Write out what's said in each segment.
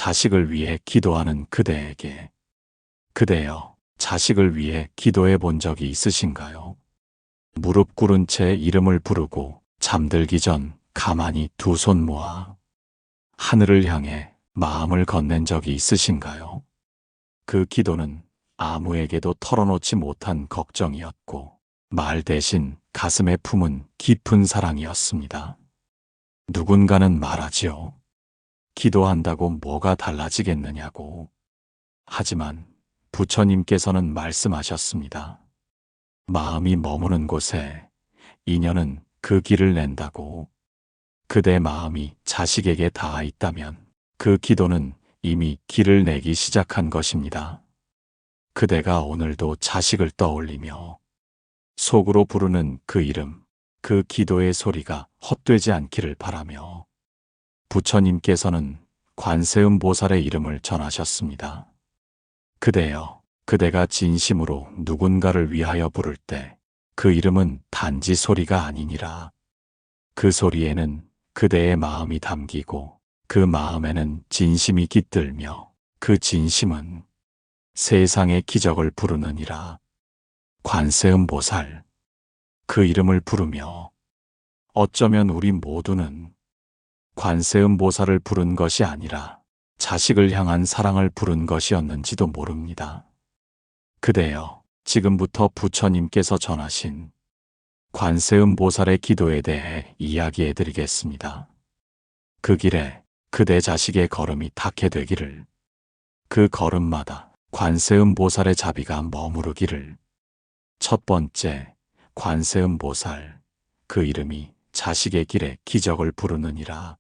자식을 위해 기도하는 그대에게, 그대여, 자식을 위해 기도해 본 적이 있으신가요? 무릎 꿇은 채 이름을 부르고 잠들기 전 가만히 두 손 모아 하늘을 향해 마음을 건넨 적이 있으신가요? 그 기도는 아무에게도 털어놓지 못한 걱정이었고, 말 대신 가슴에 품은 깊은 사랑이었습니다. 누군가는 말하지요. 기도한다고 뭐가 달라지겠느냐고. 하지만 부처님께서는 말씀하셨습니다. 마음이 머무는 곳에 인연은 그 길을 낸다고. 그대 마음이 자식에게 닿아 있다면 그 기도는 이미 길을 내기 시작한 것입니다. 그대가 오늘도 자식을 떠올리며 속으로 부르는 그 이름, 그 기도의 소리가 헛되지 않기를 바라며, 부처님께서는 관세음 보살의 이름을 전하셨습니다. 그대여, 그대가 진심으로 누군가를 위하여 부를 때 그 이름은 단지 소리가 아니니라. 그 소리에는 그대의 마음이 담기고, 그 마음에는 진심이 깃들며, 그 진심은 세상의 기적을 부르느니라. 관세음 보살, 그 이름을 부르며 어쩌면 우리 모두는 관세음 보살을 부른 것이 아니라 자식을 향한 사랑을 부른 것이었는지도 모릅니다. 그대여, 지금부터 부처님께서 전하신 관세음 보살의 기도에 대해 이야기해 드리겠습니다. 그 길에 그대 자식의 걸음이 닿게 되기를, 그 걸음마다 관세음 보살의 자비가 머무르기를. 첫 번째, 관세음 보살, 그 이름이 자식의 길에 기적을 부르느니라.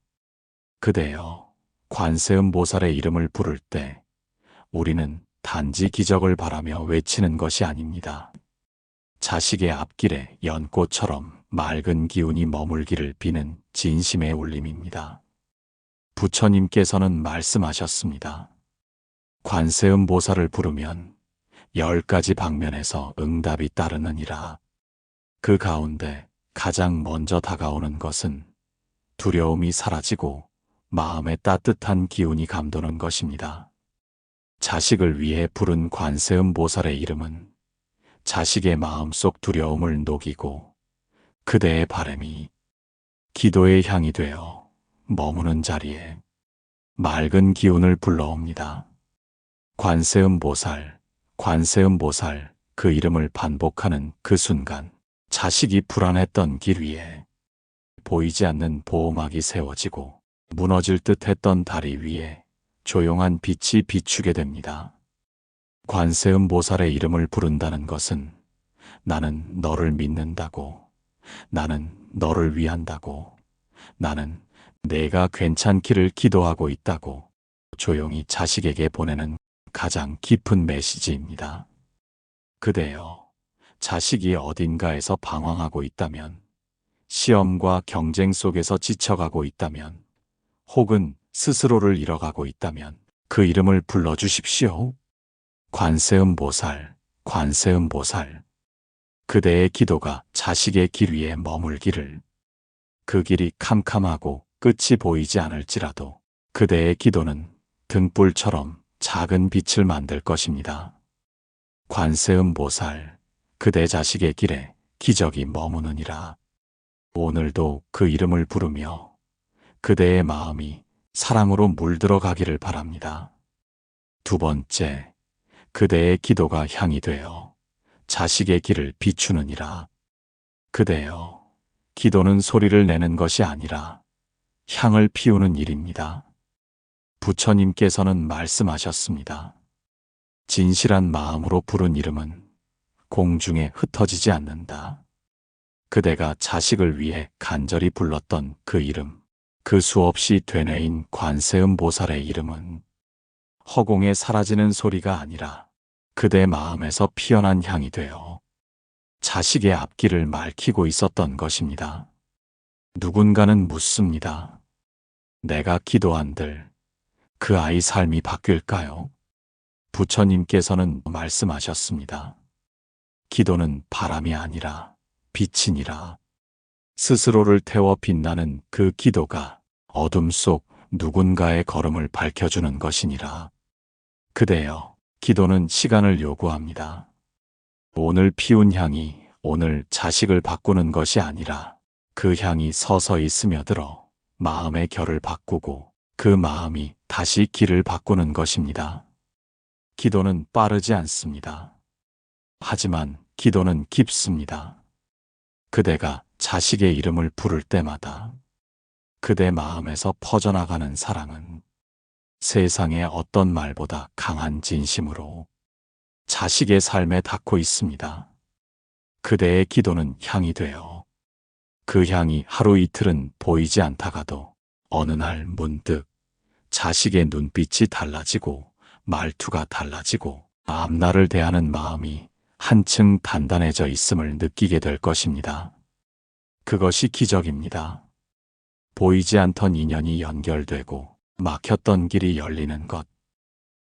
그대여, 관세음 보살의 이름을 부를 때 우리는 단지 기적을 바라며 외치는 것이 아닙니다. 자식의 앞길에 연꽃처럼 맑은 기운이 머물기를 비는 진심의 울림입니다. 부처님께서는 말씀하셨습니다. 관세음 보살을 부르면 10가지 방면에서 응답이 따르느니라. 그 가운데 가장 먼저 다가오는 것은 두려움이 사라지고 마음의 따뜻한 기운이 감도는 것입니다. 자식을 위해 부른 관세음 보살의 이름은 자식의 마음속 두려움을 녹이고 그대의 바람이 기도의 향이 되어 머무는 자리에 맑은 기운을 불러옵니다. 관세음 보살, 관세음 보살, 그 이름을 반복하는 그 순간 자식이 불안했던 길 위에 보이지 않는 보호막이 세워지고 무너질 듯 했던 다리 위에 조용한 빛이 비추게 됩니다. 관세음 보살의 이름을 부른다는 것은 나는 너를 믿는다고, 나는 너를 위한다고, 나는 내가 괜찮기를 기도하고 있다고 조용히 자식에게 보내는 가장 깊은 메시지입니다. 그대여, 자식이 어딘가에서 방황하고 있다면, 시험과 경쟁 속에서 지쳐가고 있다면, 혹은 스스로를 잃어가고 있다면 그 이름을 불러주십시오. 관세음 보살, 관세음 보살. 그대의 기도가 자식의 길 위에 머물기를. 그 길이 캄캄하고 끝이 보이지 않을지라도 그대의 기도는 등불처럼 작은 빛을 만들 것입니다. 관세음 보살, 그대 자식의 길에 기적이 머무느니라. 오늘도 그 이름을 부르며 그대의 마음이 사랑으로 물들어 가기를 바랍니다. 두 번째, 그대의 기도가 향이 되어 자식의 길을 비추느니라. 그대여, 기도는 소리를 내는 것이 아니라 향을 피우는 일입니다. 부처님께서는 말씀하셨습니다. 진실한 마음으로 부른 이름은 공중에 흩어지지 않는다. 그대가 자식을 위해 간절히 불렀던 그 이름, 그 수없이 되뇌인 관세음 보살의 이름은 허공에 사라지는 소리가 아니라 그대 마음에서 피어난 향이 되어 자식의 앞길을 맑히고 있었던 것입니다. 누군가는 묻습니다. 내가 기도한들 그 아이 삶이 바뀔까요? 부처님께서는 말씀하셨습니다. 기도는 바람이 아니라 빛이니라. 스스로를 태워 빛나는 그 기도가 어둠 속 누군가의 걸음을 밝혀주는 것이니라. 그대여, 기도는 시간을 요구합니다. 오늘 피운 향이 오늘 자식을 바꾸는 것이 아니라 그 향이 서서히 스며들어 마음의 결을 바꾸고 그 마음이 다시 길을 바꾸는 것입니다. 기도는 빠르지 않습니다. 하지만 기도는 깊습니다. 그대가 자식의 이름을 부를 때마다 그대 마음에서 퍼져나가는 사랑은 세상의 어떤 말보다 강한 진심으로 자식의 삶에 닿고 있습니다. 그대의 기도는 향이 되어 그 향이 하루 이틀은 보이지 않다가도 어느 날 문득 자식의 눈빛이 달라지고 말투가 달라지고 앞날을 대하는 마음이 한층 단단해져 있음을 느끼게 될 것입니다. 그것이 기적입니다. 보이지 않던 인연이 연결되고 막혔던 길이 열리는 것.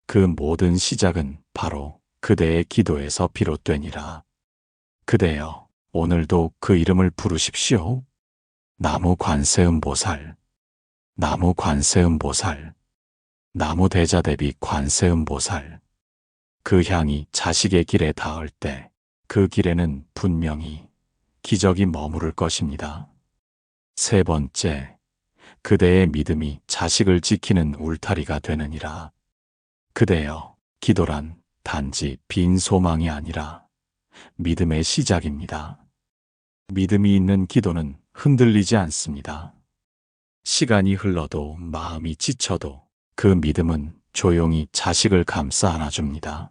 그 모든 시작은 바로 그대의 기도에서 비롯되니라. 그대여, 오늘도 그 이름을 부르십시오. 나무 관세음보살, 나무 관세음보살, 나무 대자대비 관세음보살. 그 향이 자식의 길에 닿을 때 그 길에는 분명히 기적이 머무를 것입니다. 세 번째, 그대의 믿음이 자식을 지키는 울타리가 되느니라. 그대여, 기도란 단지 빈 소망이 아니라 믿음의 시작입니다. 믿음이 있는 기도는 흔들리지 않습니다. 시간이 흘러도 마음이 지쳐도 그 믿음은 조용히 자식을 감싸 안아줍니다.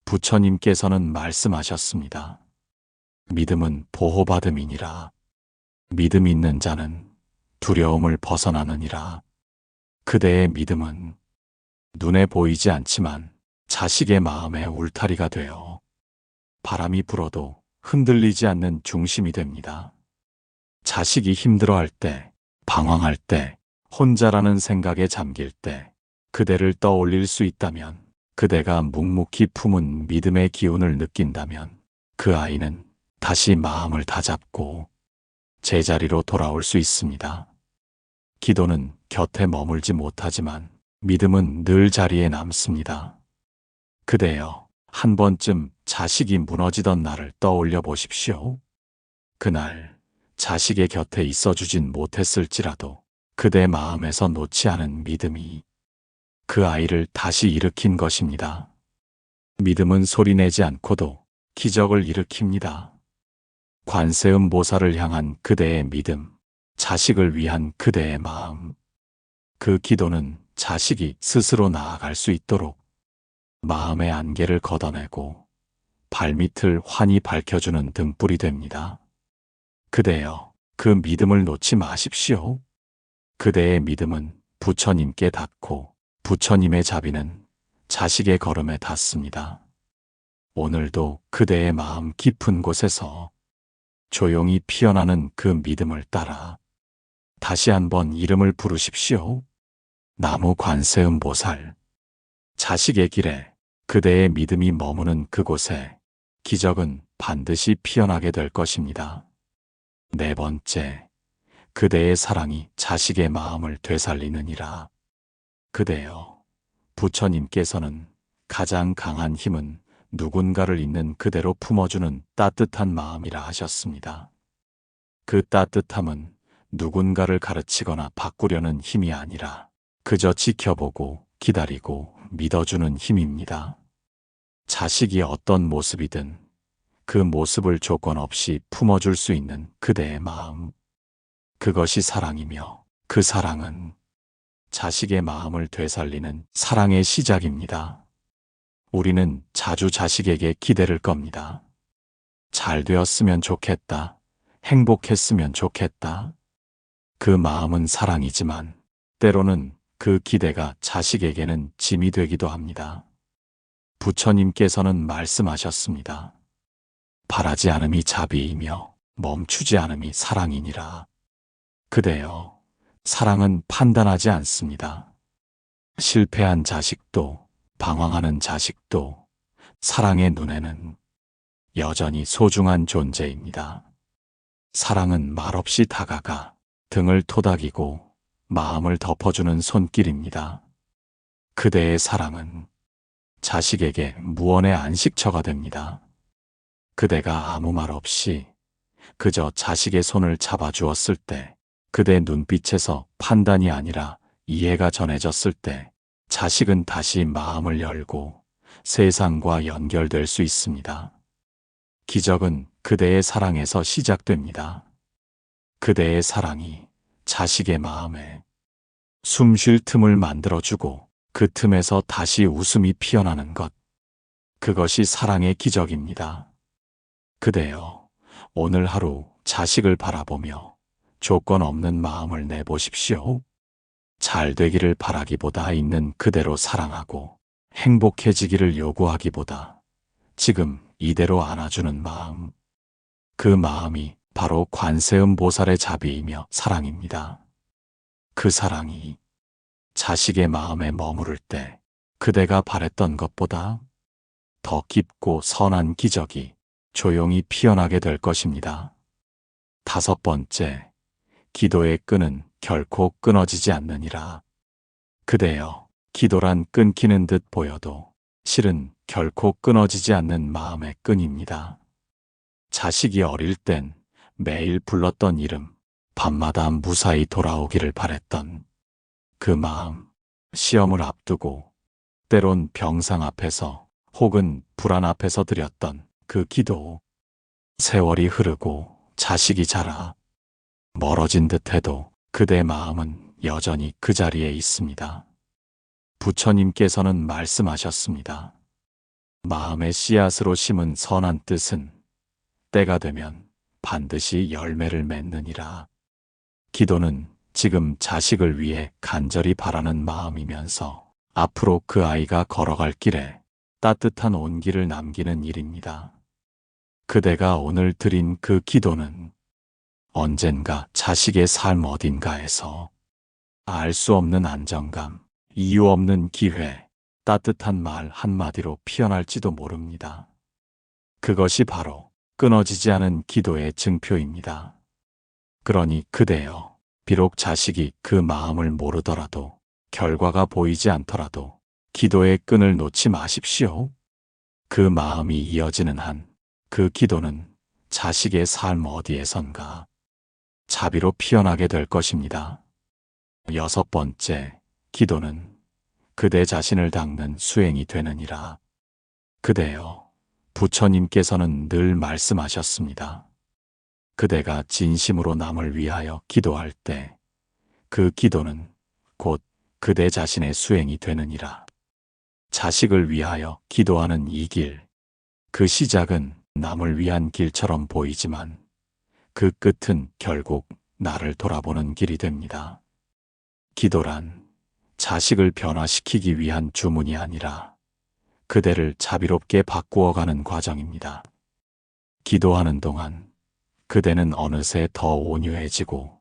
부처님께서는 말씀하셨습니다. 믿음은 보호받음이니라. 믿음 있는 자는 두려움을 벗어나느니라. 그대의 믿음은 눈에 보이지 않지만 자식의 마음의 울타리가 되어 바람이 불어도 흔들리지 않는 중심이 됩니다. 자식이 힘들어할 때, 방황할 때, 혼자라는 생각에 잠길 때 그대를 떠올릴 수 있다면, 그대가 묵묵히 품은 믿음의 기운을 느낀다면 그 아이는 다시 마음을 다잡고 제자리로 돌아올 수 있습니다. 기도는 곁에 머물지 못하지만 믿음은 늘 자리에 남습니다. 그대여, 한 번쯤 자식이 무너지던 날을 떠올려 보십시오. 그날 자식의 곁에 있어주진 못했을지라도 그대 마음에서 놓지 않은 믿음이 그 아이를 다시 일으킨 것입니다. 믿음은 소리내지 않고도 기적을 일으킵니다. 관세음 보살을 향한 그대의 믿음, 자식을 위한 그대의 마음, 그 기도는 자식이 스스로 나아갈 수 있도록 마음의 안개를 걷어내고 발밑을 환히 밝혀주는 등불이 됩니다. 그대여, 그 믿음을 놓지 마십시오. 그대의 믿음은 부처님께 닿고 부처님의 자비는 자식의 걸음에 닿습니다. 오늘도 그대의 마음 깊은 곳에서 조용히 피어나는 그 믿음을 따라 다시 한번 이름을 부르십시오. 나무 관세음 보살. 자식의 길에 그대의 믿음이 머무는 그곳에 기적은 반드시 피어나게 될 것입니다. 네 번째, 그대의 사랑이 자식의 마음을 되살리느니라. 그대여, 부처님께서는 가장 강한 힘은 누군가를 있는 그대로 품어주는 따뜻한 마음이라 하셨습니다. 그 따뜻함은 누군가를 가르치거나 바꾸려는 힘이 아니라 그저 지켜보고 기다리고 믿어주는 힘입니다. 자식이 어떤 모습이든 그 모습을 조건 없이 품어줄 수 있는 그대의 마음, 그것이 사랑이며 그 사랑은 자식의 마음을 되살리는 사랑의 시작입니다. 우리는 자주 자식에게 기대를 겁니다. 잘 되었으면 좋겠다. 행복했으면 좋겠다. 그 마음은 사랑이지만 때로는 그 기대가 자식에게는 짐이 되기도 합니다. 부처님께서는 말씀하셨습니다. 바라지 않음이 자비이며 멈추지 않음이 사랑이니라. 그대여, 사랑은 판단하지 않습니다. 실패한 자식도 방황하는 자식도 사랑의 눈에는 여전히 소중한 존재입니다. 사랑은 말없이 다가가 등을 토닥이고 마음을 덮어주는 손길입니다. 그대의 사랑은 자식에게 무언의 안식처가 됩니다. 그대가 아무 말 없이 그저 자식의 손을 잡아주었을 때, 그대 눈빛에서 판단이 아니라 이해가 전해졌을 때, 자식은 다시 마음을 열고 세상과 연결될 수 있습니다. 기적은 그대의 사랑에서 시작됩니다. 그대의 사랑이 자식의 마음에 숨 쉴 틈을 만들어주고 그 틈에서 다시 웃음이 피어나는 것. 그것이 사랑의 기적입니다. 그대여, 오늘 하루 자식을 바라보며 조건 없는 마음을 내보십시오. 잘 되기를 바라기보다 있는 그대로 사랑하고 행복해지기를 요구하기보다 지금 이대로 안아주는 마음. 그 마음이 바로 관세음 보살의 자비이며 사랑입니다. 그 사랑이 자식의 마음에 머무를 때 그대가 바랬던 것보다 더 깊고 선한 기적이 조용히 피어나게 될 것입니다. 5번째, 기도의 끈은 결코 끊어지지 않느니라. 그대여, 기도란 끊기는 듯 보여도 실은 결코 끊어지지 않는 마음의 끈입니다. 자식이 어릴 땐 매일 불렀던 이름, 밤마다 무사히 돌아오기를 바랬던 그 마음, 시험을 앞두고 때론 병상 앞에서 혹은 불안 앞에서 드렸던 그 기도, 세월이 흐르고 자식이 자라 멀어진 듯해도 그대 마음은 여전히 그 자리에 있습니다. 부처님께서는 말씀하셨습니다. 마음의 씨앗으로 심은 선한 뜻은 때가 되면 반드시 열매를 맺느니라. 기도는 지금 자식을 위해 간절히 바라는 마음이면서 앞으로 그 아이가 걸어갈 길에 따뜻한 온기를 남기는 일입니다. 그대가 오늘 드린 그 기도는 언젠가 자식의 삶 어딘가에서 알 수 없는 안정감, 이유 없는 기회, 따뜻한 말 한마디로 피어날지도 모릅니다. 그것이 바로 끊어지지 않은 기도의 증표입니다. 그러니 그대여, 비록 자식이 그 마음을 모르더라도, 결과가 보이지 않더라도 기도의 끈을 놓지 마십시오. 그 마음이 이어지는 한 그 기도는 자식의 삶 어디에선가 자비로 피어나게 될 것입니다. 6번째, 기도는 그대 자신을 닦는 수행이 되느니라. 그대여, 부처님께서는 늘 말씀하셨습니다. 그대가 진심으로 남을 위하여 기도할 때 그 기도는 곧 그대 자신의 수행이 되느니라. 자식을 위하여 기도하는 이 길, 그 시작은 남을 위한 길처럼 보이지만 그 끝은 결국 나를 돌아보는 길이 됩니다. 기도란 자식을 변화시키기 위한 주문이 아니라 그대를 자비롭게 바꾸어가는 과정입니다. 기도하는 동안 그대는 어느새 더 온유해지고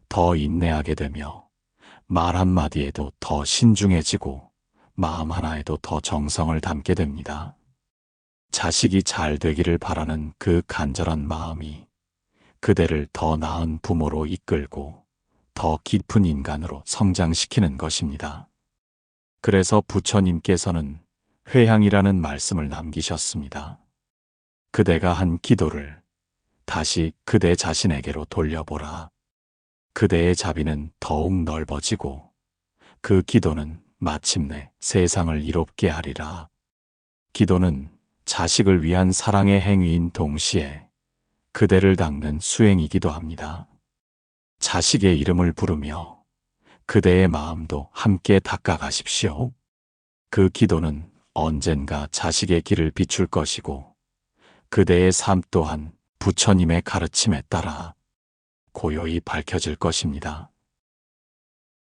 더 인내하게 되며 말 한마디에도 더 신중해지고 마음 하나에도 더 정성을 담게 됩니다. 자식이 잘 되기를 바라는 그 간절한 마음이 그대를 더 나은 부모로 이끌고 더 깊은 인간으로 성장시키는 것입니다. 그래서 부처님께서는 회향이라는 말씀을 남기셨습니다. 그대가 한 기도를 다시 그대 자신에게로 돌려보라. 그대의 자비는 더욱 넓어지고 그 기도는 마침내 세상을 이롭게 하리라. 기도는 자식을 위한 사랑의 행위인 동시에 그대를 닦는 수행이기도 합니다. 자식의 이름을 부르며 그대의 마음도 함께 닦아가십시오. 그 기도는 언젠가 자식의 길을 비출 것이고 그대의 삶 또한 부처님의 가르침에 따라 고요히 밝혀질 것입니다.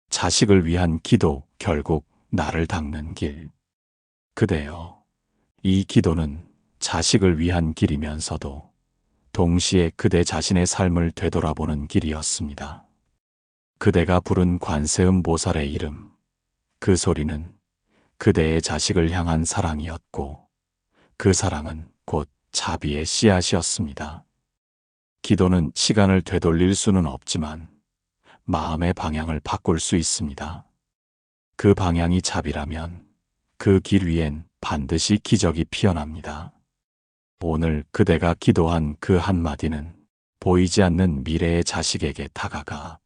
자식을 위한 기도, 결국 나를 닦는 길. 그대여, 이 기도는 자식을 위한 길이면서도 동시에 그대 자신의 삶을 되돌아보는 길이었습니다. 그대가 부른 관세음 보살의 이름, 그 소리는 그대의 자식을 향한 사랑이었고 그 사랑은 곧 자비의 씨앗이었습니다. 기도는 시간을 되돌릴 수는 없지만 마음의 방향을 바꿀 수 있습니다. 그 방향이 자비라면 그 길 위엔 반드시 기적이 피어납니다. 오늘 그대가 기도한 그 한마디는 보이지 않는 미래의 자식에게 다가가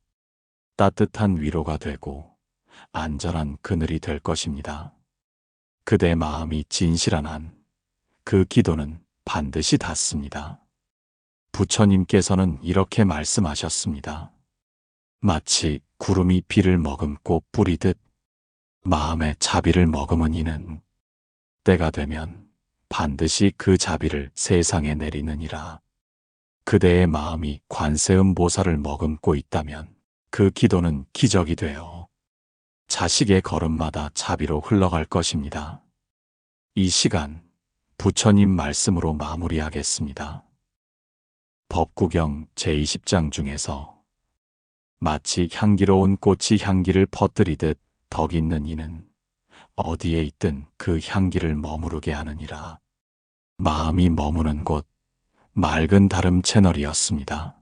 따뜻한 위로가 되고 안전한 그늘이 될 것입니다. 그대 마음이 진실한 한 그 기도는 반드시 닿습니다. 부처님께서는 이렇게 말씀하셨습니다. 마치 구름이 비를 머금고 뿌리듯 마음의 자비를 머금은 이는 때가 되면 반드시 그 자비를 세상에 내리느니라. 그대의 마음이 관세음 보살을 머금고 있다면 그 기도는 기적이 되어 자식의 걸음마다 자비로 흘러갈 것입니다. 이 시간 부처님 말씀으로 마무리하겠습니다. 법구경 제20장 중에서 마치 향기로운 꽃이 향기를 퍼뜨리듯 덕 있는 이는 어디에 있든 그 향기를 머무르게 하느니라. 마음이 머무는 곳 맑은 다름 채널이었습니다.